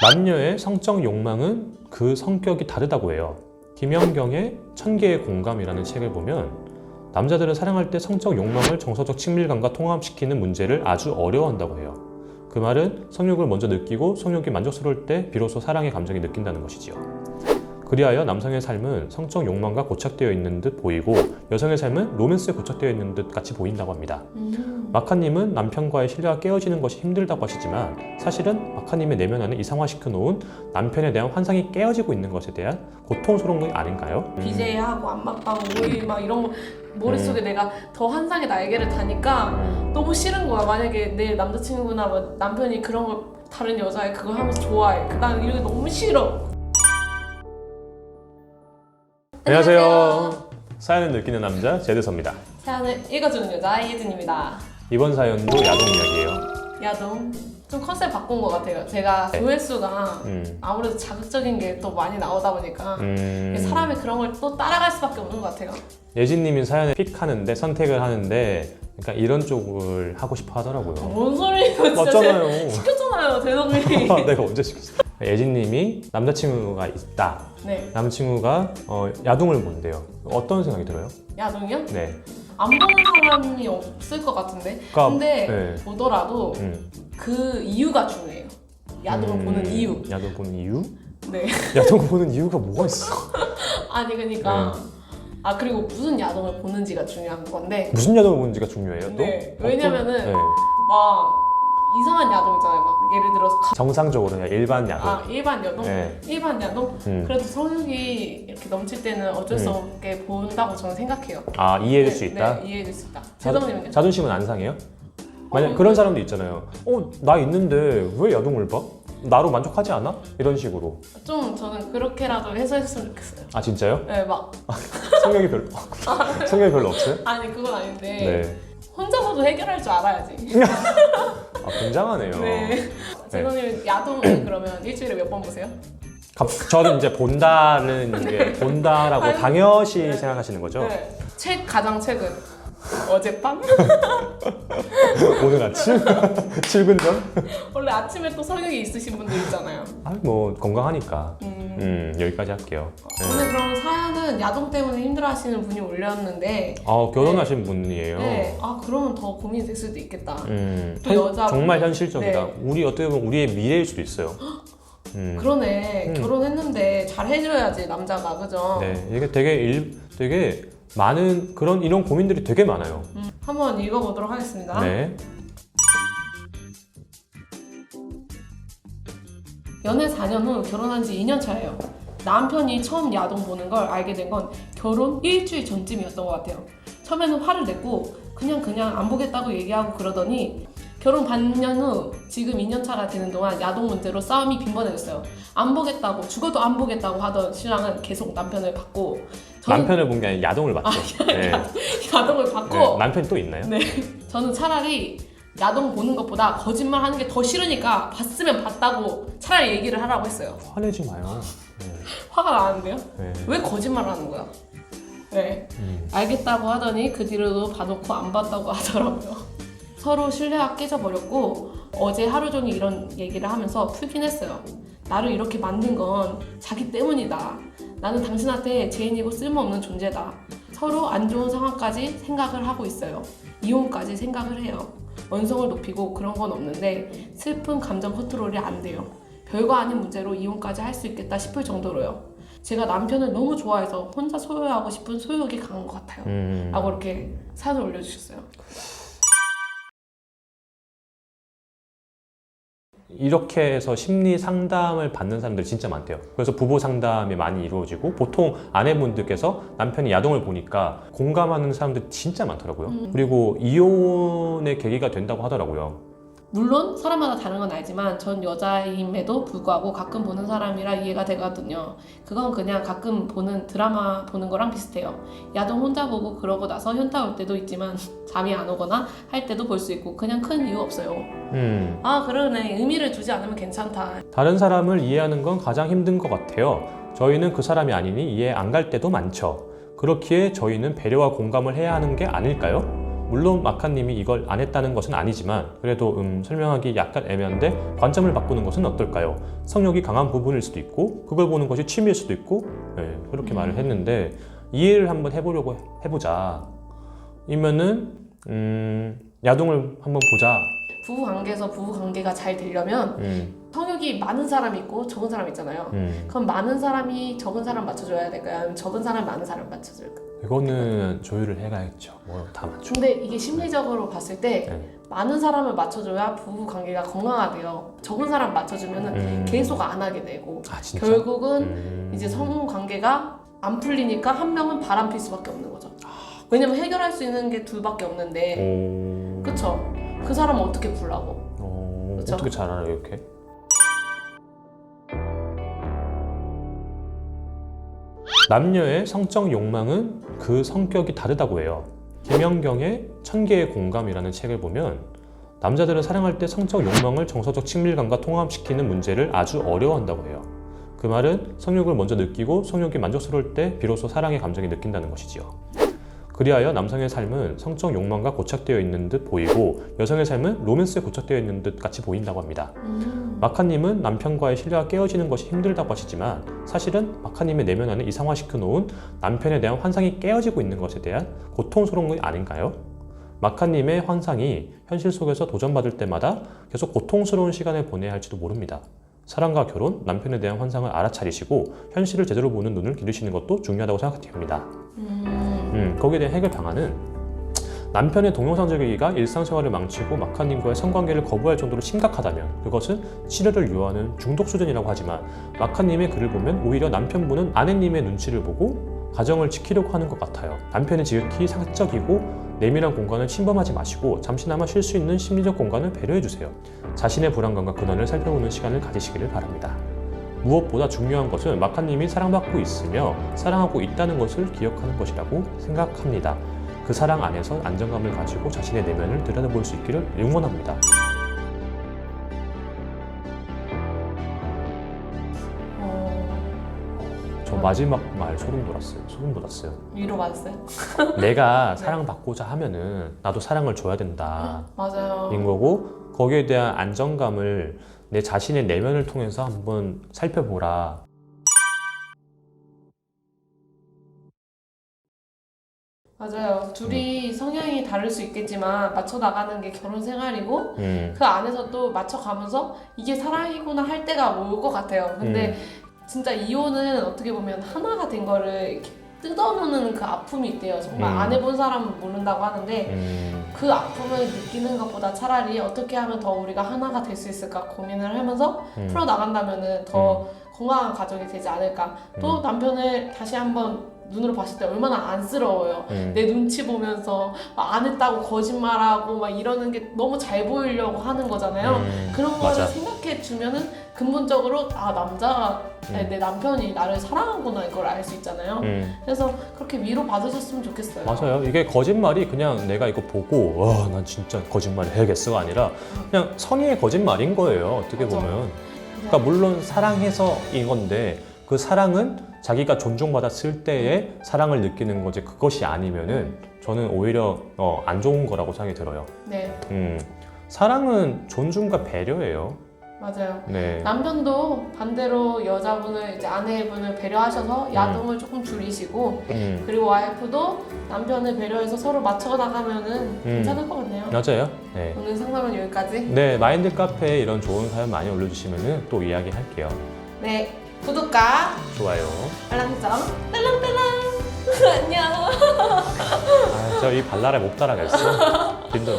남녀의 성적 욕망은 그 성격이 다르다고 해요. 김연경의 1000개의 공감이라는 책을 보면 남자들은 사랑할 때 성적 욕망을 정서적 친밀감과 통합시키는 문제를 아주 어려워한다고 해요. 그 말은 성욕을 먼저 느끼고 성욕이 만족스러울 때 비로소 사랑의 감정이 느낀다는 것이지요. 그리하여 남성의 삶은 성적 욕망과 고착되어 있는 듯 보이고 여성의 삶은 로맨스에 고착되어 있는 듯 같이 보인다고 합니다. 마카님은 남편과의 신뢰가 깨어지는 것이 힘들다고 하시지만 사실은 마카님의 내면 안에 이상화시켜 놓은 남편에 대한 환상이 깨어지고 있는 것에 대한 고통스러운 게 아닌가요? BJ하고 안맞방 오이 막 이런 거 머릿속에 내가 더 환상의 날개를 다니까 너무 싫은 거야. 만약에 내 남자친구나 뭐 남편이 그런 걸 다른 여자애 그거 하면서 좋아해. 난 이게 너무 싫어. 안녕하세요. 사연을 느끼는 남자 제드서입니다. 사연을 읽어주는 여자 이혜진입니다. 이번 사연도 야동 이야기예요. 야동 좀 컨셉 바꾼 것 같아요. 제가 네. 조회수가 아무래도 자극적인 게 또 많이 나오다 보니까 사람이 그런 걸 또 따라갈 수밖에 없는 것 같아요. 예진님이 사연을 픽하는데 선택을 하는데 그러니까 이런 쪽을 하고 싶어 하더라고요. 뭔 소리예요? 진짜 맞잖아요. 시켰잖아요, 대성이. 내가 언제 시켰어? 예진님이 남자친구가 있다. 네. 남자친구가 야동을 본대요. 어떤 생각이 들어요? 야동이요? 네. 안 보는 사람이 없을 것 같은데. 그러니까, 근데 네. 보더라도 그 이유가 중요해요. 야동을 보는 이유. 야동 보는 이유? 네. 야동 보는 이유가 뭐가 있어? 아니 그러니까 네. 그리고 무슨 야동을 보는지가 중요한 건데. 무슨 야동을 보는지가 중요해요? 또? 네. 왜냐면은 네. 막 이상한 야동 있잖아요. 막 예를 들어서 정상적으로 그냥 일반 야동. 일반 야동? 네. 일반 야동? 그래도 성욕이 이렇게 넘칠 때는 어쩔 수 없게 본다고 저는 생각해요. 이해해줄 수 있다? 네, 이해해줄 수 있다. 제동님은요? 자존심은 안 상해요? 만약 그런 사람도 있잖아요. 나 있는데 왜 야동을 봐? 나로 만족하지 않아? 이런 식으로. 좀 저는 그렇게라도 해소했으면 좋겠어요. 아 진짜요? 네, 막 성격이 별로 성격이 별로 없어요? 아니 그건 아닌데 네. 혼자서도 해결할 줄 알아야지. 굉장하네요. 네. 제동님 야동을 그러면 일주일에 몇 번 보세요? 저는 이제 본다는 게 본다라고 당연시 생각하시는 거죠? 네. 가장 최근 어젯밤? 오늘 아침? 출근 전? 원래 아침에 또 성욕이 있으신 분들 있잖아요. 뭐 건강하니까 여기까지 할게요. 오늘 그럼 사연은 야동 때문에 힘들어하시는 분이 올렸는데 결혼하신 분이에요. 네. 그러면 더 고민이 될 수도 있겠다. 또 여자 정말 현실적이다. 네. 우리 어떻게 보면 우리의 미래일 수도 있어요. 그러네. 결혼했는데 잘 해줘야지 남자가, 그죠? 네, 이게 되게 많은 이런 고민들이 되게 많아요. 한번 읽어보도록 하겠습니다. 네. 연애 4년 후 결혼한 지 2년 차예요. 남편이 처음 야동 보는 걸 알게 된 건 결혼 일주일 전쯤이었던 것 같아요. 처음에는 화를 냈고 그냥 안 보겠다고 얘기하고 그러더니 결혼 반년 후 지금 2년 차가 되는 동안 야동 문제로 싸움이 빈번해졌어요. 안 보겠다고, 죽어도 안 보겠다고 하던 신랑은 계속 남편을 받고 남편을 본 게 아니라 야동을 봤죠. 네. 야동을 받고 네. 남편이 또 있나요? 네. 저는 차라리 야동 보는 것보다 거짓말 하는 게 더 싫으니까 봤으면 봤다고 차라리 얘기를 하라고 했어요. 화내지 마요. 네. 화가 나는데요? 네. 왜 거짓말을 하는 거야? 네. 알겠다고 하더니 그 뒤로도 봐놓고 안 봤다고 하더라고요. 서로 신뢰가 깨져버렸고 어제 하루 종일 이런 얘기를 하면서 풀긴 했어요. 나를 이렇게 만든 건 자기 때문이다. 나는 당신한테 죄인이고 쓸모없는 존재다. 서로 안 좋은 상황까지 생각을 하고 있어요. 이혼까지 생각을 해요. 원성을 높이고 그런 건 없는데 슬픈 감정 컨트롤이 안 돼요. 별거 아닌 문제로 이혼까지 할 수 있겠다 싶을 정도로요. 제가 남편을 너무 좋아해서 혼자 소유하고 싶은 소유욕이 강한 것 같아요. 라고 이렇게 사연을 올려주셨어요. 이렇게 해서 심리 상담을 받는 사람들이 진짜 많대요. 그래서 부부 상담이 많이 이루어지고 보통 아내분들께서 남편이 야동을 보니까 공감하는 사람들이 진짜 많더라고요. 그리고 이혼의 계기가 된다고 하더라고요. 물론 사람마다 다른 건 알지만 전 여자임에도 불구하고 가끔 보는 사람이라 이해가 되거든요. 그건 그냥 가끔 보는 드라마 보는 거랑 비슷해요. 야동 혼자 보고 그러고 나서 현타 올 때도 있지만 잠이 안 오거나 할 때도 볼 수 있고 그냥 큰 이유 없어요. 그러네. 의미를 두지 않으면 괜찮다. 다른 사람을 이해하는 건 가장 힘든 것 같아요. 저희는 그 사람이 아니니 이해 안 갈 때도 많죠. 그렇기에 저희는 배려와 공감을 해야 하는 게 아닐까요? 물론 마카님이 이걸 안 했다는 것은 아니지만 그래도 설명하기 약간 애매한데 관점을 바꾸는 것은 어떨까요? 성욕이 강한 부분일 수도 있고 그걸 보는 것이 취미일 수도 있고 그렇게 말을 했는데 이해를 한번 해보자. 이면은 야동을 한번 보자. 부부 관계에서 부부 관계가 잘 되려면 성욕이 많은 사람이 있고 적은 사람이 있잖아요. 그럼 많은 사람이 적은 사람 맞춰줘야 될까요? 아니면 적은 사람이 많은 사람 맞춰줄까요? 이거는 조율을 해가야겠죠. 뭐 다 맞춰. 근데 이게 심리적으로 봤을 때 많은 사람을 맞춰줘야 부부 관계가 건강하대요. 적은 사람 맞춰주면 계속 안 하게 되고 진짜? 결국은 이제 성 관계가 안 풀리니까 한 명은 바람필 수밖에 없는 거죠. 왜냐면 해결할 수 있는 게 둘밖에 없는데 그쵸? 그 사람은 어떻게 풀라고? 그쵸? 어떻게 잘 알아요 이렇게? 남녀의 성적 욕망은 그 성격이 다르다고 해요. 김연경의 1000개의 공감이라는 책을 보면 남자들은 사랑할 때 성적 욕망을 정서적 친밀감과 통합시키는 문제를 아주 어려워한다고 해요. 그 말은 성욕을 먼저 느끼고 성욕이 만족스러울 때 비로소 사랑의 감정이 느낀다는 것이지요. 그리하여 남성의 삶은 성적 욕망과 고착되어 있는 듯 보이고 여성의 삶은 로맨스에 고착되어 있는 듯 같이 보인다고 합니다. 마카님은 남편과의 신뢰가 깨어지는 것이 힘들다고 하시지만 사실은 마카님의 내면 안에 이상화시켜 놓은 남편에 대한 환상이 깨어지고 있는 것에 대한 고통스러운 것 아닌가요? 마카님의 환상이 현실 속에서 도전받을 때마다 계속 고통스러운 시간을 보내야 할지도 모릅니다. 사랑과 결혼, 남편에 대한 환상을 알아차리시고 현실을 제대로 보는 눈을 기르시는 것도 중요하다고 생각됩니다. 거기에 대한 해결 방안은 남편의 동영상적이기가 일상생활을 망치고 마카님과의 성관계를 거부할 정도로 심각하다면 그것은 치료를 요하는 중독 수준이라고 하지만 마카님의 글을 보면 오히려 남편분은 아내님의 눈치를 보고 가정을 지키려고 하는 것 같아요. 남편이 지극히 사적이고 내밀한 공간을 침범하지 마시고 잠시나마 쉴 수 있는 심리적 공간을 배려해주세요. 자신의 불안감과 근원을 살펴보는 시간을 가지시기를 바랍니다. 무엇보다 중요한 것은 마카님이 사랑받고 있으며 사랑하고 있다는 것을 기억하는 것이라고 생각합니다. 그 사랑 안에서 안정감을 가지고 자신의 내면을 들여다볼 수 있기를 응원합니다. 저 마지막 말 소름 돋았어요. 위로 받았어요? 내가 사랑받고자 하면은 나도 사랑을 줘야 된다. 맞아요. 인 거고 거기에 대한 안정감을 내 자신의 내면을 통해서 한번 살펴보라. 맞아요. 둘이 성향이 다를 수 있겠지만 맞춰 나가는 게 결혼 생활이고 그 안에서 또 맞춰가면서 이게 사랑이구나 할 때가 올 것 같아요. 근데 진짜 이혼은 어떻게 보면 하나가 된 거를 이렇게 뜯어놓는 그 아픔이 있대요. 정말 안 해본 사람은 모른다고 하는데 그 아픔을 느끼는 것보다 차라리 어떻게 하면 더 우리가 하나가 될 수 있을까 고민을 하면서 풀어나간다면 더 건강한 가정이 되지 않을까. 또 남편을 다시 한번 눈으로 봤을 때 얼마나 안쓰러워요. 내 눈치 보면서 안 했다고 거짓말하고 막 이러는 게 너무 잘 보이려고 하는 거잖아요. 그런 거를 맞아. 생각해 주면은 근본적으로 남자가 내 남편이 나를 사랑하구나 이걸 알 수 있잖아요. 그래서 그렇게 위로 받으셨으면 좋겠어요. 맞아요. 이게 거짓말이 그냥 내가 이거 보고 난 진짜 거짓말을 해야겠어가 아니라 그냥 선의의 거짓말인 거예요. 어떻게 맞아. 보면. 그러니까 물론 사랑해서인 건데 그 사랑은 자기가 존중받았을 때의 사랑을 느끼는 거지 그것이 아니면은 저는 오히려 안 좋은 거라고 생각이 들어요. 네, 사랑은 존중과 배려예요. 맞아요. 네. 남편도 반대로 여자분을 이제 아내분을 배려하셔서 야동을 조금 줄이시고 그리고 와이프도 남편을 배려해서 서로 맞춰 나가면은 괜찮을 것 같네요. 맞아요. 네. 오늘 상담은 여기까지. 네, 마인드 카페에 이런 좋은 사연 많이 올려주시면은 또 이야기 할게요. 네, 구독과 좋아요. 알람 설정 딸랑딸랑 안녕. 저 이 발랄에 못 따라가겠어. 힘들어.